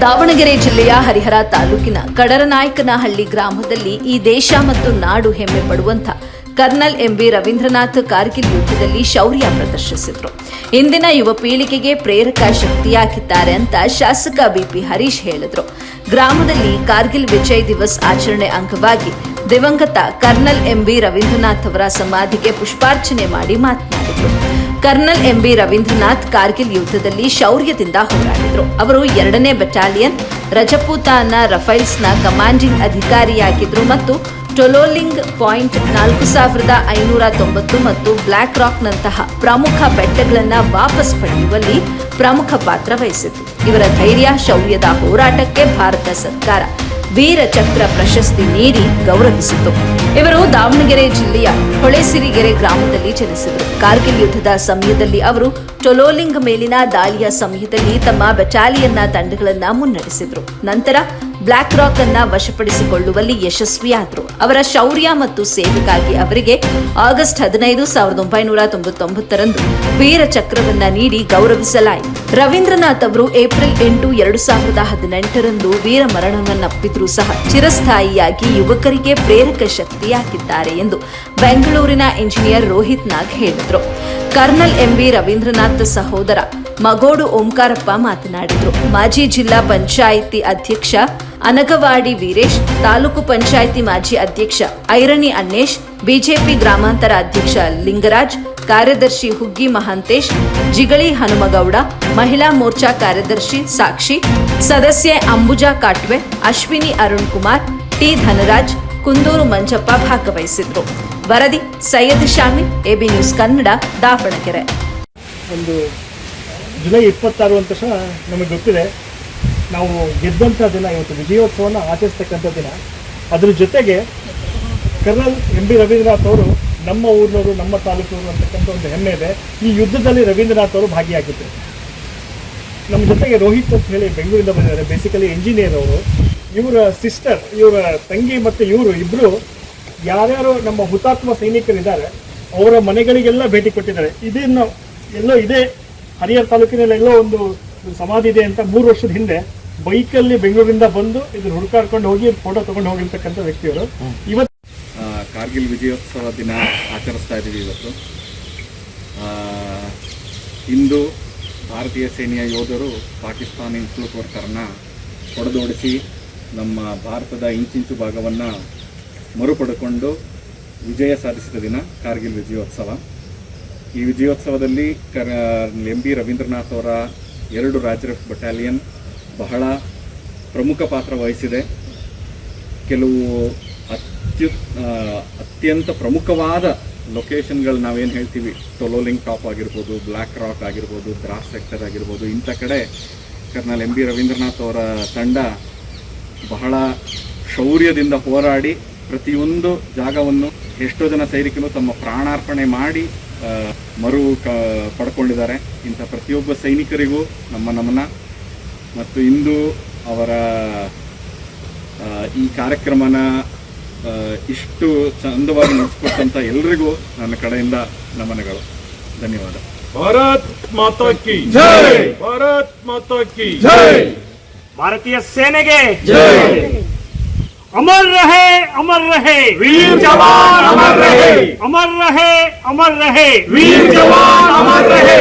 ದಾವಣಗೆರೆ ಜಿಲ್ಲೆಯ ಹರಿಹರ ತಾಲೂಕಿನ ಕಡರನಾಯಕನಹಳ್ಳಿ ಗ್ರಾಮದಲ್ಲಿ ಈ ದೇಶ ಮತ್ತು ನಾಡು ಹೆಮ್ಮೆ ಪಡುವಂಥ colonel M B Ravindranath Kargil ಯುದ್ಧದಲ್ಲಿ ಶೌರ್ಯ ಪ್ರದರ್ಶಿಸಿದರು. ಇಂದಿನ ಯುವ ಪೀಳಿಗೆಗೆ ಪ್ರೇರಕ ಶಕ್ತಿಯಾಗಿದ್ದಾರೆ ಅಂತ ಶಾಸಕ ಬಿಪಿ ಹರೀಶ್ ಹೇಳಿದರು. ಗ್ರಾಮದಲ್ಲಿ ಕಾರ್ಗಿಲ್ ವಿಜಯ್ ದಿವಸ್ ಆಚರಣೆ ಅಂಗವಾಗಿ ದಿವಂಗತ ಕರ್ನಲ್ ಎಂ ಬಿ ರವೀಂದ್ರನಾಥ್ ಅವರ ಸಮಾಧಿಗೆ ಪುಷ್ಪಾರ್ಚನೆ ಮಾಡಿ ಮಾತನಾಡಿದರು. Colonel M B Ravindranath Kargil ಯುದ್ಧದಲ್ಲಿ ಶೌರ್ಯದಿಂದ ಹೋರಾಡಿದರು. ಅವರು 2ನೇ ಬೆಟಾಲಿಯನ್ ರಜಪೂತಾನ ರಫೈಲ್ಸ್ನ ಕಮಾಂಡಿಂಗ್ ಅಧಿಕಾರಿಯಾಗಿದ್ದರು ಮತ್ತು ಟೊಲೋಲಿಂಗ್ ಪಾಯಿಂಟ್ 4590 ಮತ್ತು ಬ್ಲ್ಯಾಕ್ ರಾಕ್ನಂತಹ ಪ್ರಮುಖ ಬೆಟ್ಟಗಳನ್ನು ವಾಪಸ್ ಪಡೆಯುವಲ್ಲಿ ಪ್ರಮುಖ ಪಾತ್ರ ವಹಿಸಿತು. ಇವರ ಧೈರ್ಯ ಶೌರ್ಯದ ಹೋರಾಟಕ್ಕೆ ಭಾರತ ಸರ್ಕಾರ ವೀರ ಚಕ್ರ ಪ್ರಶಸ್ತಿ ನೀಡಿ ಗೌರವಿಸಿತು. ಇವರು ದಾವಣಗೆರೆ ಜಿಲ್ಲೆಯ ಹೊಳೆಸಿರಿಗೆರೆ ಗ್ರಾಮದಲ್ಲಿ ಜನಿಸಿದರು. ಕಾರ್ಗಿಲ್ ಯುದ್ಧದ ಸಮಯದಲ್ಲಿ ಅವರು ಟೊಲೋಲಿಂಗ್ ಮೇಲಿನ ದಾಳಿಯ ಸಮಯದಲ್ಲಿ ತಮ್ಮ ಬೆಟಾಲಿಯನ್ನ ತಂಡಗಳನ್ನು ಮುನ್ನಡೆಸಿದರು. ನಂತರ ಬ್ಲ್ಯಾಕ್ ರಾಕ್ ಅನ್ನ ವಶಪಡಿಸಿಕೊಳ್ಳುವಲ್ಲಿ ಯಶಸ್ವಿಯಾದರು. ಅವರ ಶೌರ್ಯ ಮತ್ತು ಸೇವೆಗಾಗಿ ಅವರಿಗೆ ಆಗಸ್ಟ್ 15, 1999ರಂದು ವೀರ ಚಕ್ರವನ್ನ ನೀಡಿ ಗೌರವಿಸಲಾಯಿತು. ರವೀಂದ್ರನಾಥ್ ಅವರು ಏಪ್ರಿಲ್ 8, 2018ರಂದು ವೀರ ಮರಣವನ್ನಪ್ಪಿದ್ರೂ ಸಹ ಚಿರಸ್ಥಾಯಿಯಾಗಿ ಯುವಕರಿಗೆ ಪ್ರೇರಕ ಶಕ್ತಿಯಾಗಿದ್ದಾರೆ ಎಂದು ಬೆಂಗಳೂರಿನ ಇಂಜಿನಿಯರ್ ರೋಹಿತ್ ನಾಗ್ ಹೇಳಿದರು. ಕರ್ನಲ್ ಎಂ ಬಿ ರವೀಂದ್ರನಾಥ್ ಸಹೋದರ ಮಗೋಡು ಓಂಕಾರಪ್ಪ ಮಾತನಾಡಿದರು. ಮಾಜಿ ಜಿಲ್ಲಾ ಪಂಚಾಯಿತಿ ಅಧ್ಯಕ್ಷ ಅನಗವಾಡಿ ವೀರೇಶ್, ತಾಲೂಕು ಪಂಚಾಯಿತಿ ಮಾಜಿ ಅಧ್ಯಕ್ಷ ಐರಣಿ ಅಣ್ಣೇಶ್, ಬಿಜೆಪಿ ಗ್ರಾಮಾಂತರ ಅಧ್ಯಕ್ಷ ಲಿಂಗರಾಜ್, ಕಾರ್ಯದರ್ಶಿ ಹುಗ್ಗಿ ಮಹಾಂತೇಶ್, ಜಿಗಳಿ ಹನುಮಗೌಡ, ಮಹಿಳಾ ಮೋರ್ಚಾ ಕಾರ್ಯದರ್ಶಿ ಸಾಕ್ಷಿ, ಸದಸ್ಯೆ ಅಂಬುಜಾ ಕಾಟ್ವೆ, ಅಶ್ವಿನಿ ಅರುಣ್ ಕುಮಾರ್, ಟಿ ಧನರಾಜ್, ಕುಂದೂರು ಮಂಜಪ್ಪ ಭಾಗವಹಿಸಿದ್ರು. ವರದಿ ಸೈಯದ್ ಶಾಮಿಲ್, ಎಬಿ ನ್ಯೂಸ್ ಕನ್ನಡ, ದಾವಣಗೆರೆ. ಒಂದು ಜುಲೈ 26 ಅಂತ ಸಹ ನಮಗೆ ಗೊತ್ತಿದೆ. ನಾವು ಗೆದ್ದಂಥ ದಿನ, ಇವತ್ತು ವಿಜಯೋತ್ಸವನ ಆಚರಿಸ್ತಕ್ಕಂಥ ದಿನ. ಅದ್ರ ಜೊತೆಗೆ ಕರ್ನಲ್ ಎಂ ಬಿ ರವೀಂದ್ರನಾಥ್ ಅವರು ನಮ್ಮ ಊರಿನವರು, ನಮ್ಮ ತಾಲೂಕಿನವರು ಅಂತಕ್ಕಂಥ ಒಂದು ಹೆಮ್ಮೆ ಇದೆ. ಈ ಯುದ್ಧದಲ್ಲಿ ರವೀಂದ್ರನಾಥ್ ಅವರು ಭಾಗಿಯಾಗಿದ್ದರು. ನಮ್ಮ ಜೊತೆಗೆ ರೋಹಿತ್ ಅಂತ ಹೇಳಿ ಬೆಂಗಳೂರಿಂದ ಬಂದಿದ್ದಾರೆ. ಬೇಸಿಕಲಿ ಇಂಜಿನಿಯರ್ ಅವರು. ಇವರ ಸಿಸ್ಟರ್, ಇವರ ತಂಗಿ ಮತ್ತು ಇವರು ಇಬ್ಬರು ಯಾರ್ಯಾರು ನಮ್ಮ ಹುತಾತ್ಮ ಸೈನಿಕರಿದ್ದಾರೆ ಅವರ ಮನೆಗಳಿಗೆಲ್ಲ ಭೇಟಿ ಕೊಟ್ಟಿದ್ದಾರೆ. ಇದನ್ನು ಎಲ್ಲೋ ಇದೆ, ಹರಿಹರ ತಾಲೂಕಿನಲ್ಲಿ ಎಲ್ಲೋ ಒಂದು ಸಮಾಧಿ ಇದೆ ಅಂತ 3 ವರ್ಷದ ಹಿಂದೆ ಬೈಕಲ್ಲಿ ಬೆಂಗಳೂರಿಂದ ಬಂದು ಇದನ್ನು ಹುಡುಕಾಡ್ಕೊಂಡು ಹೋಗಿ ಫೋಟೋ ತೊಗೊಂಡು ಹೋಗಿರ್ತಕ್ಕಂಥ ವ್ಯಕ್ತಿಯವರು. ಇವತ್ತು ಕಾರ್ಗಿಲ್ ವಿಜಯೋತ್ಸವ ದಿನ ಆಚರಿಸ್ತಾ ಇದ್ದೀವಿ. ಇವತ್ತು ಇಂದು ಭಾರತೀಯ ಸೇನೆಯ ಯೋಧರು ಪಾಕಿಸ್ತಾನಿ ನುಸುಳುಕೋರರನ್ನ ಹೊಡೆದೋಡಿಸಿ ನಮ್ಮ ಭಾರತದ ಇಂಚಿಂಚು ಭಾಗವನ್ನು ಮರುಪಡೆದುಕೊಂಡು ವಿಜಯ ಸಾಧಿಸಿದ ದಿನ ಕಾರ್ಗಿಲ್ ವಿಜಯೋತ್ಸವ. ಈ ವಿಜಯೋತ್ಸವದಲ್ಲಿ ಎಂ ಬಿ ರವೀಂದ್ರನಾಥ್ ಅವರ 2 ರಾಜರಫ್ ಬೆಟಾಲಿಯನ್ ಬಹಳ ಪ್ರಮುಖ ಪಾತ್ರ ವಹಿಸಿದೆ. ಕೆಲವು ಅತ್ಯಂತ ಪ್ರಮುಖವಾದ ಲೊಕೇಶನ್ಗಳು ನಾವೇನು ಹೇಳ್ತೀವಿ, ಟೊಲೋಲಿಂಗ್ ಟಾಪ್ ಆಗಿರ್ಬೋದು, ಬ್ಲ್ಯಾಕ್ ರಾಕ್ ಆಗಿರ್ಬೋದು, ದ್ರಾಸ್ ಸೆಕ್ಟರ್ ಆಗಿರ್ಬೋದು, ಇಂಥ ಕಡೆ ಕರ್ನಲ್ ಎಂ ಬಿ ರವೀಂದ್ರನಾಥ್ ಅವರ ತಂಡ ಬಹಳ ಶೌರ್ಯದಿಂದ ಹೋರಾಡಿ ಪ್ರತಿಯೊಂದು ಜಾಗವನ್ನು ಎಷ್ಟೋ ಜನ ಸೈನಿಕರು ತಮ್ಮ ಪ್ರಾಣಾರ್ಪಣೆ ಮಾಡಿ ಪಡ್ಕೊಂಡಿದ್ದಾರೆ. ಇಂಥ ಪ್ರತಿಯೊಬ್ಬ ಸೈನಿಕರಿಗೂ ನಮ್ಮ ನಮನ. ಮತ್ತು ಇಂದು ಅವರ ಈ ಕಾರ್ಯಕ್ರಮನ ಇಷ್ಟು ಚಂದವಾಗಿ ನಡೆಸಿಕೊಟ್ಟಂಥ ಎಲ್ರಿಗೂ ನನ್ನ ಕಡೆಯಿಂದ ನಮನಗಳು. ಧನ್ಯವಾದ. ಭಾರತ್ ಮಾತಾ ಕಿ ಜೈ, ಭಾರತ್ ಮಾತಾ ಕಿ ಜೈ, ಭಾರತೀಯ ಸೇನೆಗೆ ಜೈ. अमर रहे, अमर रहे वीर जवान, अमर रहे, अमर रहे, अमर रहे वीर जवान, अमर रहे.